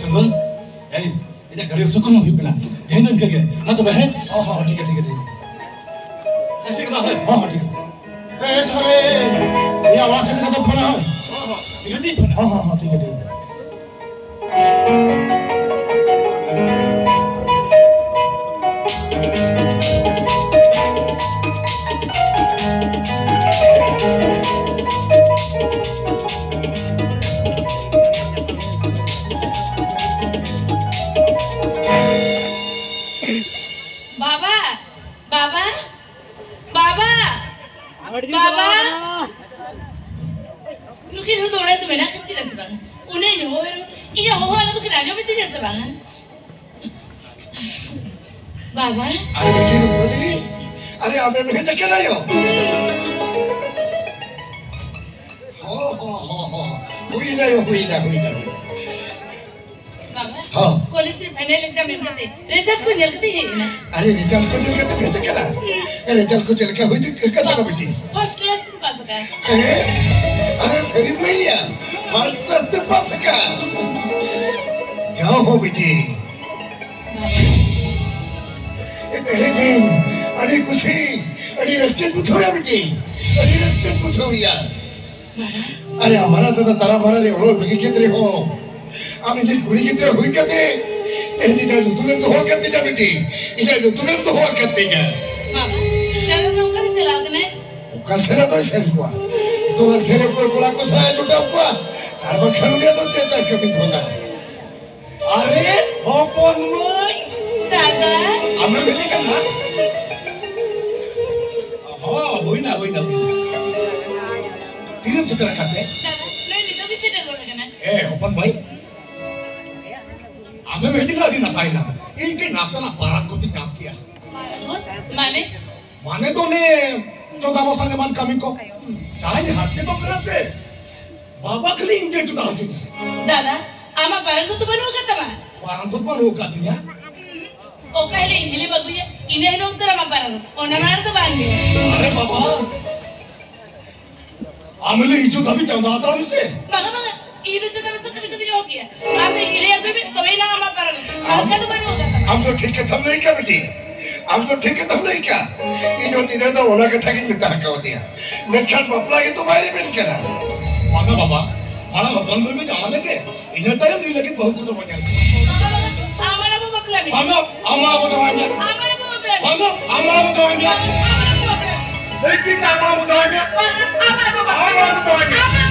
चंदन ये गाड़ी तो कौन हुई पना ध्यान दन के ना तो बहन हां ठीक है ठीक है हां ठीक है ए सरे ये आवाज से तो फोन हां ठीक है हां ठीक है बाबा nuki lu dole tu mena kan tidak sebang une ni ho iya ho ana tu kira jo biti je sebang बाबा अरे किरू बोली अरे हमें में देखे नहीं हो हुई नहीं बाबा हाँ कॉलेज से फाइनल एग्जाम में करते रिजल्ट को जल्दी है ना अरे रिजल्ट को चल के तो कहते क्या रिजल्ट को चल के हुई तो कहता ना बेटी फर्स्ट क्लास से पास का अरे शरीफ नहीं है फर्स्ट क्लास से पास का जाओ हो बेटी ये जीन अरे खुशी अरे रस्ते पूछो या बेटी अरे रस्ते पूछो यार अरे हमारा तो तारा मारा रे हो बगी कितरे हो आमी जी गुड़ी कितरे हुई कहते तेरी जा तुम्हें तो हो कहते जा बेटी इधर जो तुम्हें तो हो कहते जा बाबा ज्यादा तो कैसे चलाते ना कैसे ना तो ऐसे हुआ तो ऐसे रे कोई बोला को साया जुटा हुआ कार में खन गया तो चेता कभी होगा अरे हो कौन नहीं दादा हमें मिले का ना हां होई ना तीन चक्कर करते दादा नहीं तो भी सेट कर ना ए ओपन भाई हमें मेहंदी लगी ना पाई ना इनके नाश्ता ना पारान को नाम किया माने तो ने 14 वर्ष के मान कमी को चाहे हाथ के पकड़ा से बाबा के लिए इनके जुदा हो चुके दादा आमा पारान को तो बनवू का पारान को बनवू का दिया ओ कहले इंजली बगलिए इन्हें लोग तो आमा पारान ओना मार तो बांध अरे बाबा आमले इज्जत अभी चंदा था हमसे मगा ಇದು ಜೊತೆ ಕभी कभी हो गया आप इले अभी तो ही ना हम पर हल्का तो बन होगा हम तो ठीक है थम नहीं क्या बेटी हम तो ठीक है थम नहीं क्या इन होती रहे तो होना कथा की मिता का होती है नेक्स्ट बपला के तो बाहर में करा माना बाबा माना बंद में जाने के इन्हें तो नहीं लगी बहुत कुछ बन जाएगा हमारा वो बपला में माना हमारा वो जाएंगे हमारा वो बपला में माना हमारा वो जाएंगे हमारा वो बपला लेकिन हमारा वो जाएंगे हमारा वो बपला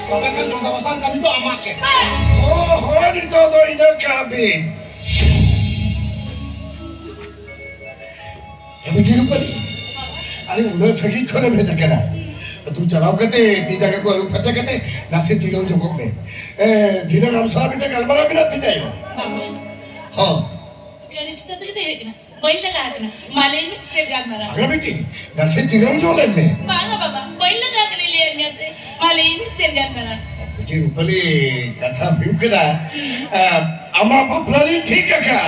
Kalau kan contoh wasan kami itu amak ya. Oh, itu ini kabin. Ya begini pun. अरे उन्हें सही खोले में जगह तू चलाओ कहते ती जगह को फटा कहते नासे चिलो जोको में धीरे नाम सारा बेटा गलबरा भी रहती जाए हाँ यार इस तरह के देखना वही लगा देना माले में से गाल मारा अगर बेटी नासे चिलो जो लेने बागा बाबा वही लगा के ले में से माले में से गाल मारा जी रुपली कथा बिउकरा अमा बपलाली ठीक का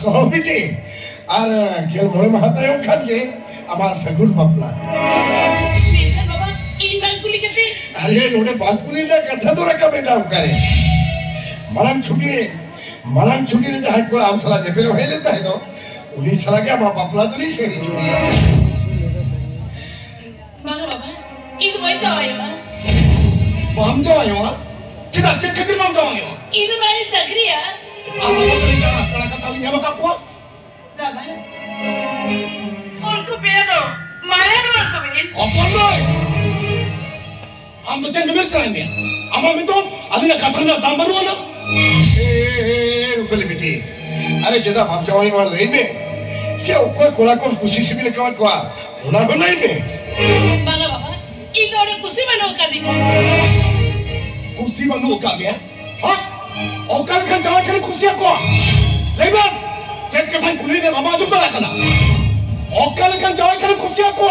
हाँ बेटी और क्या मोए महाता योग खान ले अमा सगुन बपला बेटा बाबा इन बालकुली कहते अरे नोड़े बालकुली ना कथा तो रखा बेटा उकारे मरण छुट्टी ने जहाँ को आम सला जब लोग लेता है तो उन्हीं सला क्या बाप अपना तो नहीं सही छुट्टी माँगा बाबा इधर वही जावायो माँ माम जावायो माँ चिता चित कितने माम जावायो इधर बाहर चक्री है आप लोग नहीं जाना पड़ा का ताली यहाँ बका पुआ दादा उनको पेड़ दो मारे दो उनको पेड़ अपन नहीं हम तो तेरे में चलेंगे अम्मा में तो अभी ना कथा ना दाम बनवा ना रुपले बेटी अरे जदा हम जावाई वाला नहीं में से कोई कोला कौन खुशी से भी लेकर कोआ होना हो नहीं में माँगा बाबा इधर उन्हें खुशी बनो कर दी खुशी बनो का में हाँ और कल kan jalan kali खुशी को लेकिन सेट कथा कुली ने मामा जुटा रखा ना और कल kan jalan kali खुशी को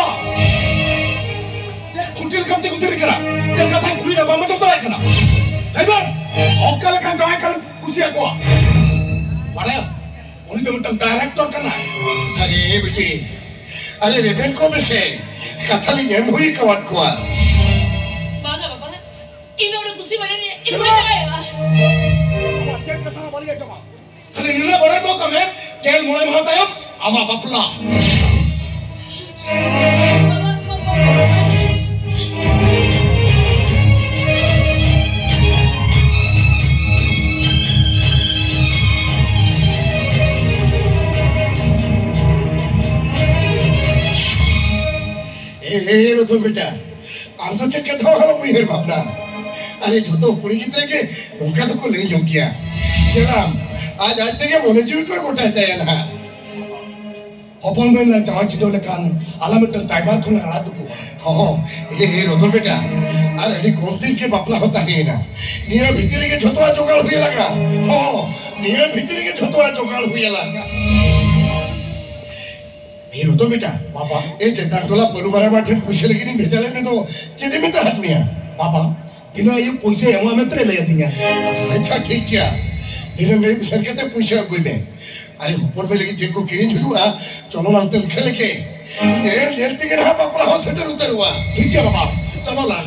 ये कुटिल कम ते कुटिल करा सेट कथा कुली ने मामा जुटा रखा ना लेकिन और कल kan jalan kali खुशी को पढ़े उन्हीं तो मतलब डायरेक्टर करना है अरे बेटी अरे रेबेन को में से कथा ली नेम हुई कवाट कोआ माँगा बाबा Itu boleh ya, Pak? Kali nila boleh to kami kel mulai mahal tayo ama bapla. रतन बेटा आम तो चेक कथा वाला मुझे भावना अरे जो तो कुड़ी की तरह के उनका तो को नहीं हो गया चला आज आज तक मोने जीव को कोटाता है ना Hopon ben na jawa chido lekan alamet dan taibar khun ala tu ko. हाँ ये रतन बेटा अरे अड़ी कौन दिन के बापला होता है ना निया भीतरी के छोटवा चोकाल हुए लगा हाँ निया भीतरी के छोटवा चोकाल हुए लगा ये रतन बेटा Papa, ये चेतांटोला परुमारा माठे पूछे लेकिन भेजा लेने तो चेते में तो हाथ मिया papa, tina yu puise yang ame tere le yatinga. अच्छा ठीक किया दिन में सर कहते पूछा कोई में अरे ऊपर में लेकिन जिनको किरण जुड़ुआ चलो लांते लिखे लेके जेल जेल तक रहा बापला हॉस्पिटल उतर हुआ ठीक है papa, chalo lan.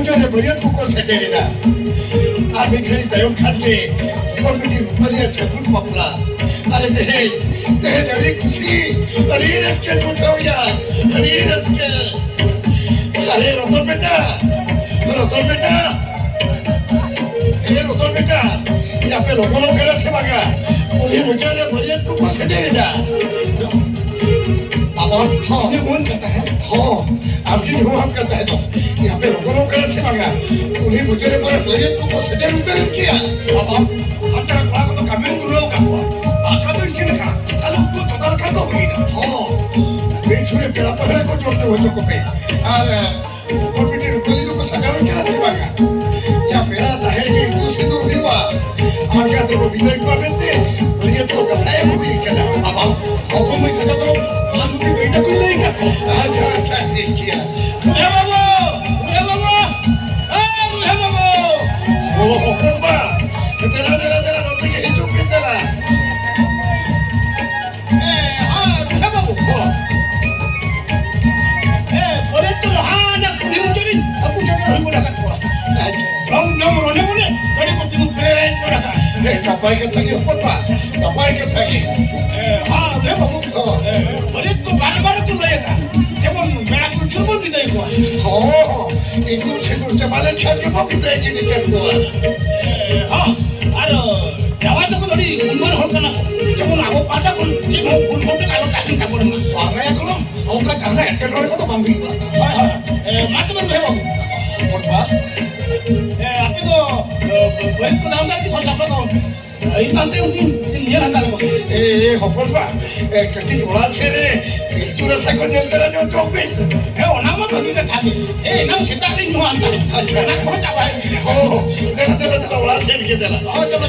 मुझे बरियत को सेटेरिना आर्मी घड़ी तयम खानके ऊपर बिटी बरियत सकुन पपला अरे दहेज अड़ी खुशी अड़ी रस्के मुझाविया अड़ी रस्के अरे रतन बेटा ये रतन बेटा यहाँ पे लोगों के से मांगा उन्हें मुझे बरियत को सेटेरिना पापा हाँ ये कौन करता है हाँ आपकी जो हम करता है तो यहाँ पे लोगों के से मांगा उन्हें मुझे पर बरियत को सेटेर उतर किया पापा अंतर कोड़ा को तो कमेंट करो का आका तो इसी ने कहा कल तो चौदह का तो हुई ना हाँ बेचुरे पेड़ा पहले को जोड़ने हो चुके पे और ऊपर बिटी रुपये को सजाने के से मांगा या पेड़ा दाहे के दूसरे दूर नहीं हुआ आगे तो वो विदाई को बनते बरियत को कथाएं वो भी करना पापा आओ मैं सजा तो मान मुझे कहीं ना कोई नहीं करता अच्छा ठीक किया मुझे बाबू ओ पप्पा तेरा रोटी के हिचो पे तेरा हाँ मुझे बाबू बोले तो हाँ ना कुछ मुझे नहीं अब कुछ नहीं बोला कर बोला अच्छा रंग जम रोने बोले कड़ी को तुम प्रेरे को रखा तपाईं के थाकी पप्पा तपाईं के थाकी हाँ रे बाबू बोले तो बार को लेगा যেমন মেলা কিছু বল বিদায় কো ইন্দুর সিন্দুর চাপালে খাকে বকি দেয় কি দিকে কো হ্যাঁ আর যাওয়া তো ধরি উন্মান হল না যেমন আগো পাটা কোন যে ফুল ফটো কালো টাকি কাপড় না আমরা এখন ওকা জানা একটা ডরে কত বান্ধি হয় মাতে বলবে বাবু পড়বা আপনি তো বইত কো দাম কি সব সাপড়া দাও এই তাতে নিয়ে না দাও এ হপলবা কতি গোলা সেরে চুরা সাকো জলতরা जो চোপে ওনাম তো দিতে থাকে এই নাম সেটা নেই নো আনতা আচ্ছা না কোথা যাবে ও দেলা ওলা সের কে দেলা চলো